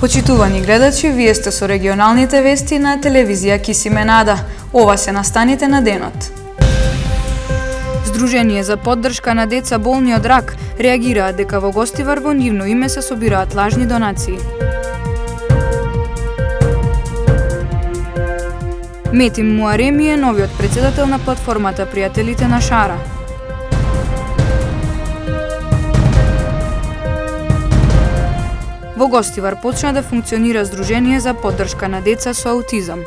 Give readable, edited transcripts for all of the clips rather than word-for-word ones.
Почитувани гледачи, вие сте со регионалните вести на телевизија Кисименада. Ова се настаните на денот. Сдружение за поддршка на деца болни од рак реагираат дека во Гостивар во нивно име се собираат лажни донации. Метин Муареми е новиот претседател на платформата Пријателите на Шара. Во Гостивар почна да функционира Сдружение за поддршка на деца со аутизам.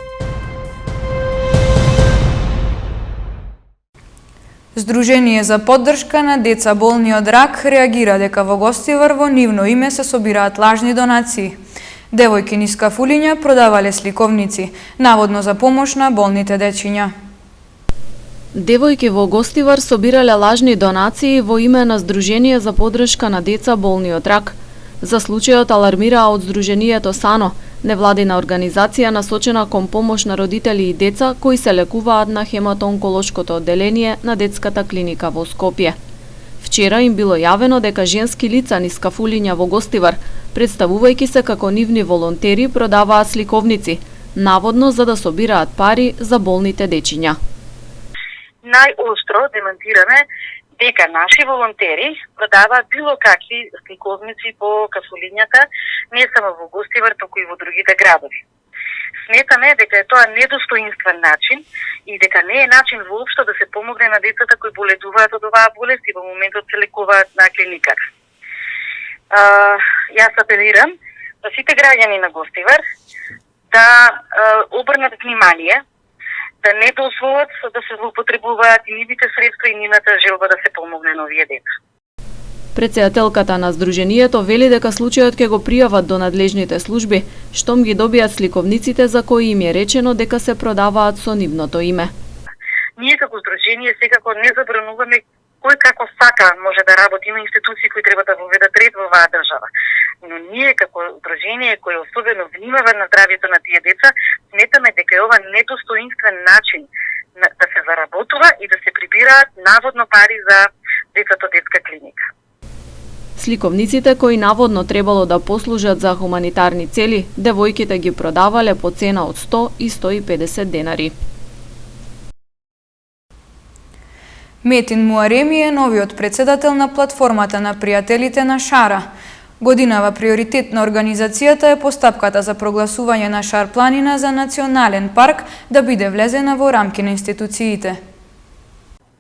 Сдружение за поддршка на деца болни од рак реагира дека во Гостивар во нивно име се собираат лажни донации. Девојки низ кафулиња продавале сликовници, наводно за помош на болните дечиња. Девојки во Гостивар собирале лажни донации во име на Сдружение за поддршка на деца болни од рак. За случајот алармираа од Сдруженијето САНО, невладина организација насочена кон помош на родители и деца кои се лекуваат на хематоонколошкото одделение на детската клиника во Скопје. Вчера им било јавено дека женски лица низ кафулиња во Гостивар, представувајќи се како нивни волонтери, продаваат сликовници, наводно за да собираат пари за болните дечиња. Најостро демонтираме дека наши волонтери продаваат било какви сликовници по кафулињата, не само во Гостивар, туку и во другите градови. Сметаме дека е тоа недостоинствен начин и дека не е начин воопшто да се помогне на децата кои боледуваат од оваа болест и во моментот се лекуваат на клиниката. Јас апелирам на сите граѓани на Гостивар да обрнат внимание, да не дозволат да се злоупотребуваат и нивните средства и нивната желба да се помогне на овие деца. Претседателката на Сдруженијето вели дека случајот ќе го пријават до надлежните служби, штом ги добијат сликовниците за кои им е речено дека се продаваат со нивното име. Ние како Сдружение секако не забрануваме кој како сака може да работи, има институции кои треба да воведат ред во оваа држава. Но ние како Сдружение кој особено внимава на здравјето на тие деца, сметаме дека е ова недостоинствен начин да се заработува и да се прибираат наводно пари за децата детска клиника. Сликовниците кои наводно требало да послужат за хуманитарни цели, девојките ги продавале по цена од 100 и 150 денари. Метин Муареми е новиот претседател на платформата на Пријателите на Шара. Годинава приоритет на организацијата е постапката за прогласување на Шар планина за национален парк да биде влезена во рамки на институциите.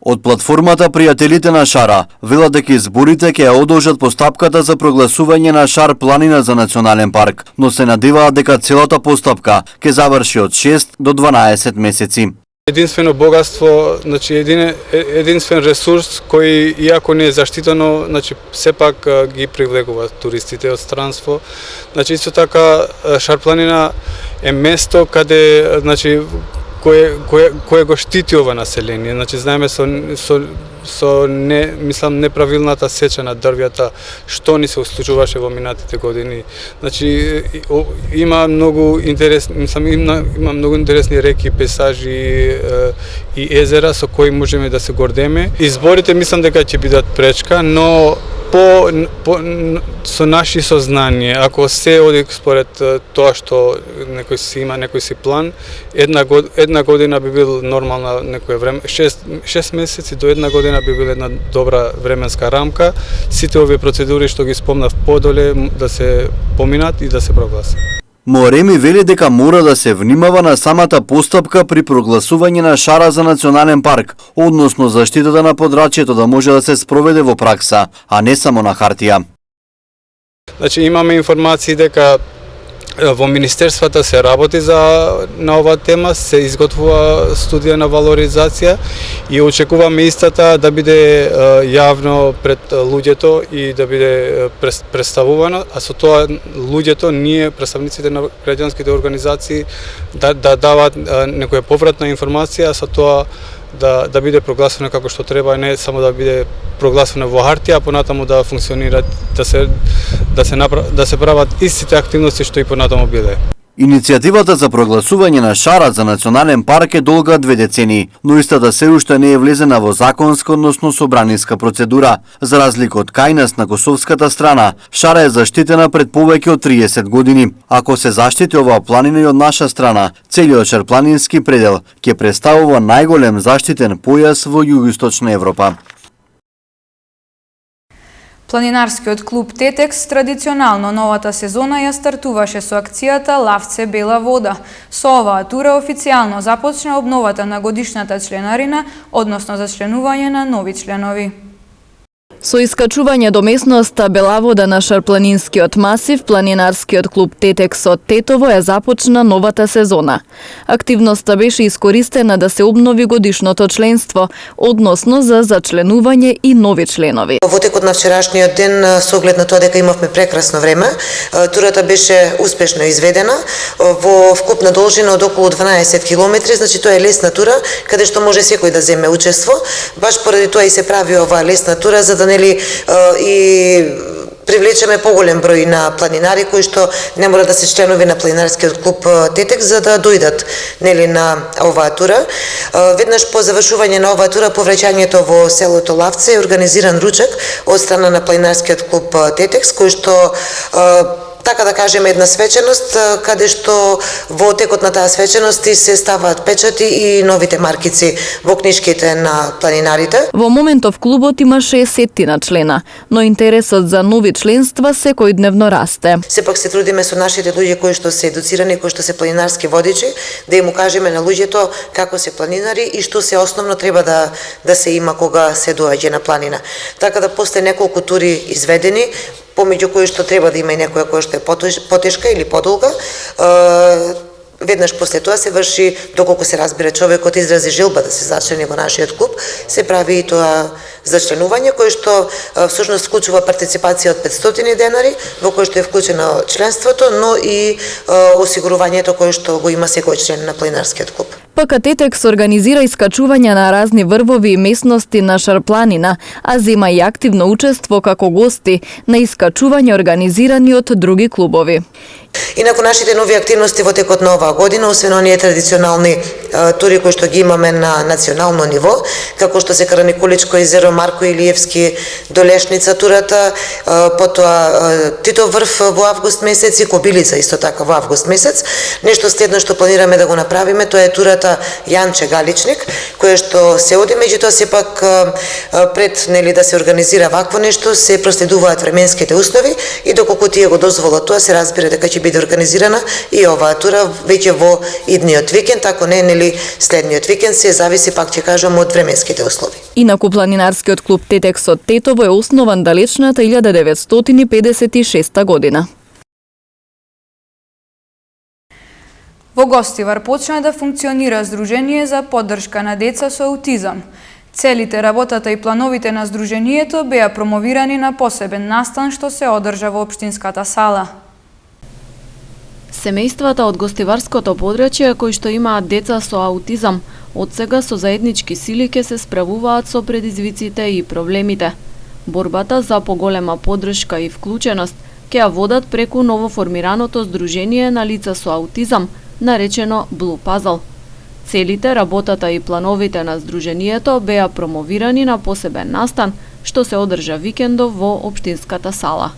Од платформата Пријателите на Шара велат дека изборите ќе ја одолжат постапката за прогласување на Шар планина за национален парк, но се надеваат дека целата постапка ќе заврши од 6 до 12 месеци. Единствено богатство, значи единствен ресурс кој иако не е заштитено, значи сепак ги привлекува туристите од странство. Значи исто така Шар планина е место каде значи кое го штити ова население. Значи знаеме со неправилната сеча на дрвјата што ни се случуваше во минатите години. Значи има многу интересни реки, пейзажи и езера со кои можеме да се гордеме. Изборите мислам дека ќе бидат пречка, но со наши сознание, ако се оди според тоа што некој си има, некој си план, една година би бил нормална некое време, 6 месеци до една година би била една добра временска рамка. Сите овие процедури што ги спомнав подоле да се поминат и да се прогласат. Муареми вели дека мора да се внимава на самата постапка при прогласување на Шара за национален парк, односно заштитата на подрачјето да може да се спроведе во пракса, а не само на хартија. Значи имаме информации дека во министерствата се работи на оваа тема, се изготвува студија на валоризација и очекуваме истата да биде јавно пред луѓето и да биде представувано, а со тоа луѓето, ние, представниците на граѓанските организации, да даваат некоја повратна информација, а со тоа да биде прогласено како што треба, не само да биде прогласено во хартија, а понатаму да функционира, да се прават истите активности што и понатаму биле. Иницијативата за прогласување на шарат за национален парк е долга 2 децении, но истата се уште не е влезена во законска, односно собраниска процедура. За разлика од Кајнас на косовската страна, шара е заштитена пред повеќе од 30 години. Ако се заштити оваа планина и од наша страна, целиот шарпланински предел ќе представува најголем заштитен појас во југоисточна Европа. Планинарскиот клуб Тетекс традиционално новата сезона ја стартуваше со акцијата Лавце бела вода. Со оваа тура официјално започна обновата на годишната членарина, односно за членување на нови членови. Со искачување до местноста Бела вода на шарпланинскиот масив, планинарскиот клуб Тетекс од Тетово ја започна новата сезона. Активноста беше искористена да се обнови годишното членство, односно за зачленување и нови членови. Во текот на вчерашниот ден, со оглед на тоа дека имавме прекрасно време, турата беше успешно изведена во вкупна должина од околу 12 километри, значи тоа е лесна тура каде што може секој да земе учество. Баш поради тоа и се прави оваа лесна тура за да и привлечеме поголем број на планинари кои што не мора да се членови на планинарскиот клуб Тетекс за да дојдат на оваа тура. Веднаш по завршување на оваа тура, по враќањето во селото Лавце е организиран ручек од страна на планинарскиот клуб Тетекс кој што така да кажеме една свеченост каде што во текот на таа свеченост се ставаат печати и новите маркици во книшките на планинарите. Во моментов клубот има 60 члена, но интересот за нови членства секојдневно расте. Сепак се трудиме со нашите луѓе кои што се едуцирани, кои што се планинарски водичи, да им кажеме на луѓето како се планинари и што се основно треба да се има кога се доаѓа на планина. Така да после неколку тури изведени, помеѓу кои што треба да има и некоја која што е потешка или подолга, веднаш после тоа се врши, доколку се разбира човекот изрази желба да се зачлени во нашиот клуб, се прави и тоа зачленување кој што всушност вклучува партиципација од 500 денари, во кој што е вклучено членството, но и осигурувањето кој што го има секој член на планинарскиот клуб. ПК Тетекс организира искачување на разни врвови и местности на Шарпланина, а зема и активно учество како гости на искачување организирани од други клубови. Инаку нашите нови активности во текот на оваа година, освен оние традиционални тури кои што ги имаме на национално ниво, како што се Караникуличко езеро, Марко Илиевски до Лешница турата, потоа Титов врв во август месец и Кобилица исто така во август месец. Нешто следно што планираме да го направиме, тоа е турата Јанче Галичник, кое што се оди, меѓутоа сепак пред да се организира вакво нешто, се проследуваат временските услови и доколку тие го дозволат тоа, се разбира дека ќе биде организирана и оваа тура веќе во идниот викенд, ако не следниот викенд, се зависи, пак ќе кажам, од временските услови. Инаку планинарскиот клуб Тетекс од Тетово е основан далечната 1956 година. Во Гостивар почна да функционира Здружение за поддршка на деца со аутизам. Целите, работата и плановите на Здруженијето беа промовирани на посебен настан што се одржа во општинската сала. Семејствата од гостиварското подрачје кои што имаат деца со аутизам, одсега со заеднички сили ќе се справуваат со предизвиците и проблемите. Борбата за поголема поддршка и вклученост ќе ја водат преку новоформираното Здружение на лица со аутизам, наречено Blue Puzzle. Целите, работата и плановите на Здруженијето беа промовирани на посебен настан што се одржа викендов во општинската сала.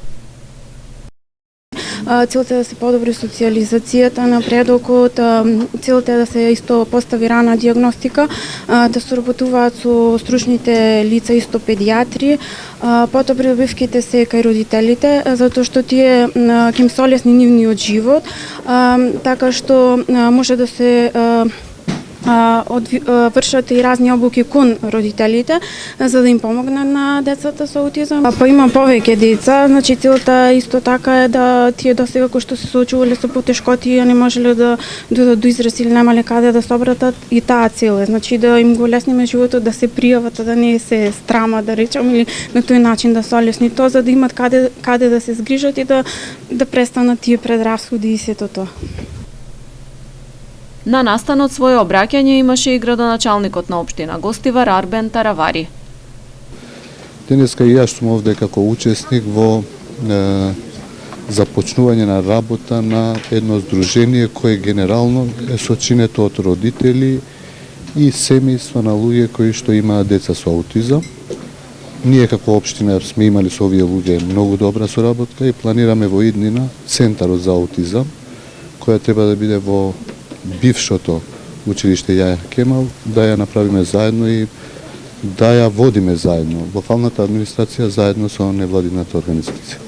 Целта е да се подобри социализацијата на предокот, целта е да се исто постави рана диагностика, да се работуваат со стручните лица, исто педиатри, потоа придобивките се кај родителите, затоа што тие ќе им се олесни нивниот живот, така што може да се вршат и разни обуки кон родителите за да им помогнат на децата со аутизам. Па има повеќе деца, значи целта исто така е да тие досега кои што се соочувале со потешкоти не можеле да дојдат до израз или немале каде да се обратат, и таа цел е, значи да им го лесниме животот, да се пријават, да не се страма, да речем, или на тој начин да се олесни тоа, за да имат каде да се згрижат и да престанат тие предрасуди и сето тоа. На настанот своје обраќање имаше и градоначалникот на општина Гостивар Арбен Таравари. Денеска и јас сум овде како учесник во започнување на работа на едно здружение кое генерално е сочинето од родители и семејства на луѓе кои што имаат деца со аутизам. Ние како општина сме имали со овие луѓе многу добра соработка и планираме во иднина центарот за аутизам, која треба да биде во бившото училиште Јаја Кемал, да ја направиме заедно и да ја водиме заедно, локалната администрација заедно со невладината организација.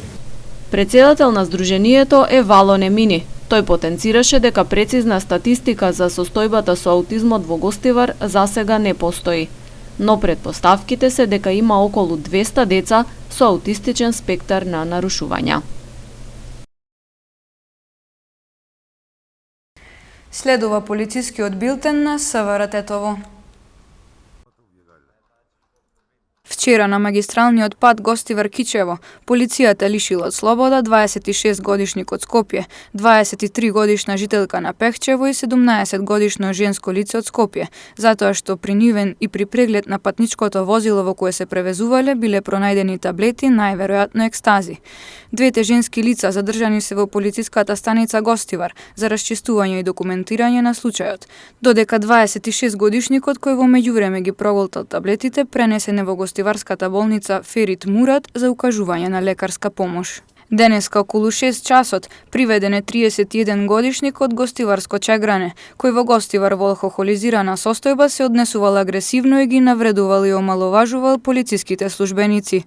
Председател на здруженијето е Вало Немини. Тој потенцираше дека прецизна статистика за состојбата со аутизмот во Гостивар засега не постои. Но предпоставките се дека има околу 200 деца со аутистичен спектар на нарушувања. Следува полицискиот билтен на СВР Тетово. Вчера на магистралниот пат Гостивар-Кичево, полицијата лишила од слобода 26-годишник од Скопје, 23-годишна жителка на Пехчево и 17-годишно женско лице од Скопје, затоа што при нивен и при преглед на патничкото возило во кое се превезувале биле пронајдени таблети, најверојатно екстази. Двете женски лица задржани се во полициската станица Гостивар за расчистување и документирање на случајот, додека 26-годишникот кој во меѓувреме ги проголтал таблетите пренесен во Гостиварската болница Ферит Мурат за укажување на лекарска помош. Денеска околу 6 часот приведен е 31 годишник од Гостиварско Чегране, кој во Гостивар во алкохолизирана состојба се однесувал агресивно и ги навредувал и омаловажувал полициските службеници.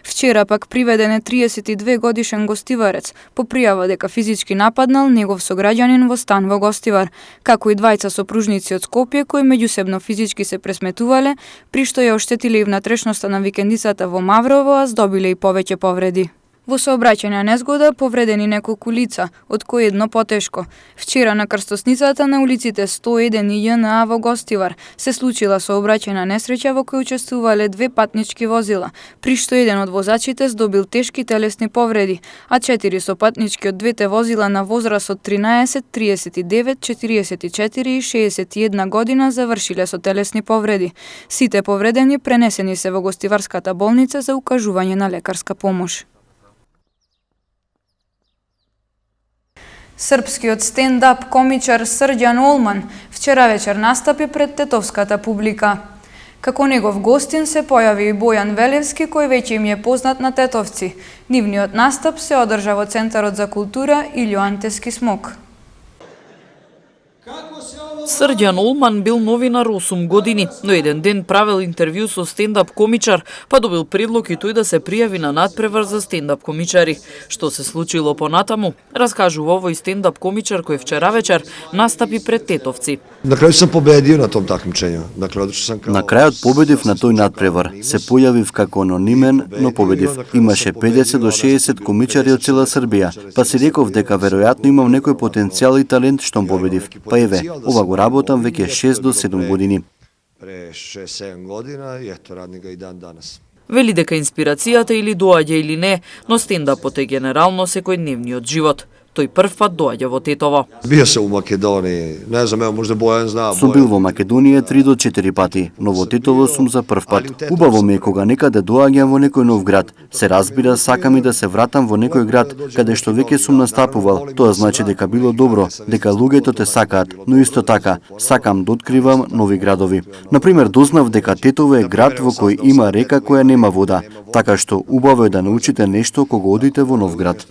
Вчера пак приведен е 32 годишен гостиварец по пријава дека физички нападнал негов сограѓанин во стан во Гостивар, како и двајца сопружници од Скопје кои меѓусебно физички се пресметувале, при што ја оштетиле и внатрешноста на викендицата во Маврово, а здобиле и повеќе повреди. Во сообраќајна незгода повредени неколку лица, од кои едно потешко. Вчера на крстосницата на улиците 101 и ЈНА во Гостивар се случила сообраќајна несреќа во која учествувале две патнички возила, при што еден од возачите здобил тешки телесни повреди, а 4 сопатнички од двете возила на возраст од 13, 39, 44 и 61 година завршиле со телесни повреди. Сите повредени пренесени се во Гостиварската болница за укажување на лекарска помош. Српскиот стендап комичар Срđan Olman вчера вечер настапи пред тетовската публика. Како негов гостин се појави и Бојан Велевски, кој веќе им е познат на тетовци. Нивниот настап се одржа во Центарот за култура Илјо Антески Смок. Срđan Olman бил новинар 8 години, но еден ден правел интервју со стендап комичар, па добил предлог и тој да се пријави на надпревар за стендап комичари. Што се случило понатаму, раскажува овој стендап комичар кој вчера вечер настапи пред тетовци. На крајот сам победио на том такмичењу. На крајот победив на тој надпревар. Се појавив како анонимен, но победив. Имаше 50 до 60 комичари од цела Србија, па си реков дека веројатно имам некој потенцијал и талент што победив. Па еве, ова го работам веќе 6 до 7 години. Пре 6-7 година и ето радни го и дан данас. Вели дека инспирацијата или доаѓа или не, но стендапот е генерално секојдневниот живот. Тој прв пат доаѓа во Тетово. Био се у Македонија, не знам, можда Бојан знаа. Сум бил во Македонија 3 до 4 пати, но во Тетово сум за прв пат. Убаво ми е кога некаде доаѓам во некој нов град. Се разбира, сакам и да се вратам во некој град каде што веќе сум настапувал. Тоа значи дека било добро, дека луѓето те сакаат, но исто така сакам да откривам нови градови. Например, дознав дека Тетово е град во кој има река која нема вода, така што убаво е да научите нешто кога одите во нов град.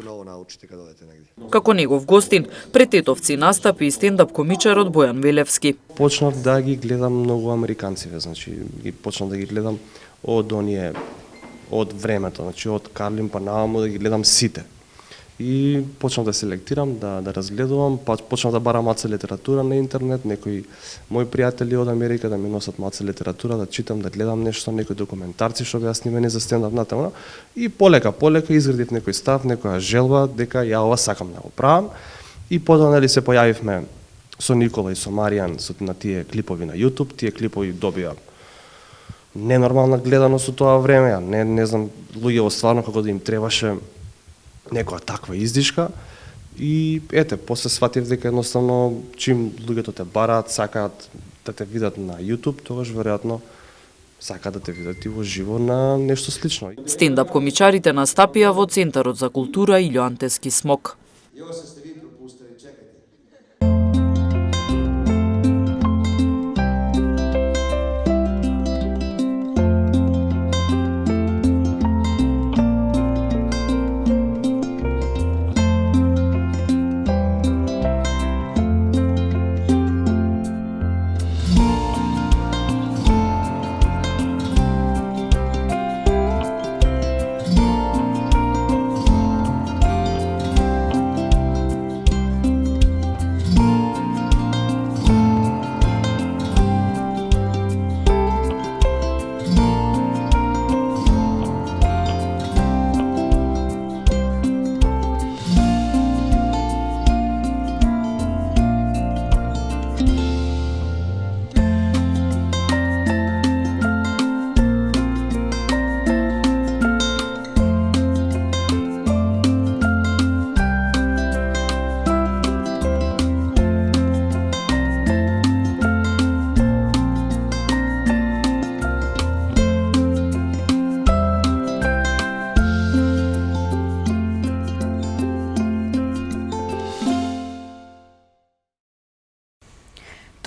Како негов гостин, пред тетовци настапи и стендап комичарот Бојан Велевски. Почнав да ги гледам многу американциве, значи и почнав да ги гледам од оние од времето, значи од Карлин па нааму да ги гледам сите. И почнав да селектирам, да разгледувам, па почнав да барам маца литература на интернет, некои мои пријатели од Америка да ми носат маца литература, да читам, да гледам нешто, некои документарци што беа снимени за стендап натаму, и полека изградив некој став, некоја желба дека ја ова сакам да го правам. И потоа нели се појавивме со Никола и со Маријан со на тие клипови на YouTube, тие клипови добија ненормална гледаност со тоа време, не знам луѓето стварно како да им требаше некоја таква издишка и ете, после сватив дека едноставно чим луѓето те бараат, сакаат да те видат на YouTube, тогаш веројатно сака да те видат и во живо на нешто слично. Стендап комичарите настапија во Центарот за култура Илјо Антески Смок.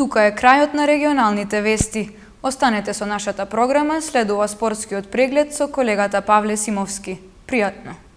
Тука е крајот на регионалните вести. Останете со нашата програма, следува спортскиот преглед со колегата Павле Симовски. Пријатно!